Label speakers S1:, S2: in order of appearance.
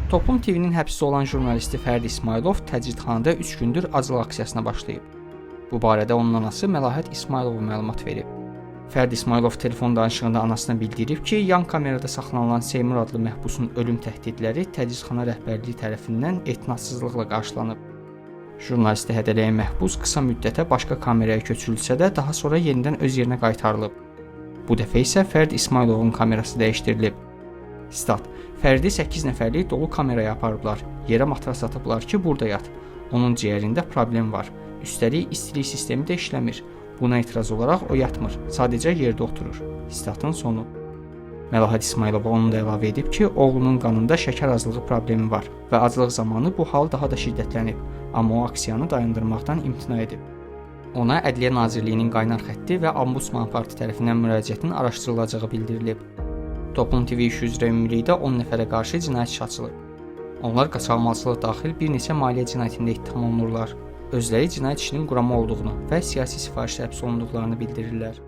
S1: Toplum TV-nin həbsdə olan jurnalisti Fərdi İsmailov təcridxanada 3 gündür aclıq aksiyasına başlayıb. Bu barədə onun anası Məlahət İsmailova məlumat verib. Fərdi İsmailov telefon danışığında anasına bildirib ki, yan kamerada saxlanılan Seymur adlı məhbusun ölüm təhdidləri təcridxana rəhbərliyi tərəfindən etinadsızlıqla qarşılanıb. Jurnalisti hədələyən məhbus qısa müddətə başqa kameraya köçürülsə də daha sonra yenidən öz yerinə qaytarılıb. Bu dəfə isə Fərdi İsmailovun kamerası dəyişdirilib. Stat: Fərdi 8 nəfərlik dolu kameraya aparıblar. Yerə matras atıblar ki, burada yat. Onun ciyərində problem var. Üstəlik istilik sistemi də işləmir. Buna etiraz olaraq o yatmır. Sadəcə yerdə oturur. Statın sonu. Məlahət İsmailova onu da əlavə edib ki, oğlunun qanında şəkər azlığı problemi var və aclıq zamanı bu hal daha da şiddətlənib. Amma o aksiyanı dayandırmaqdan imtina edib. Ona Ədliyyə Nazirliyinin qaynar xətti və Ombudsman Partı tərəfindən müraciətin araşdırılacağı bildirilib. Toplum TV işi üzrə ümumilikdə 10 nəfərə qarşı cinayət işi açılıb. Onlar qaçaqmalçılıq daxil bir neçə maliyyə cinayətində ittiham olunurlar. Özləri cinayət işinin quramı olduğunu və siyasi sifarişlə həbs olunduqlarını bildirirlər.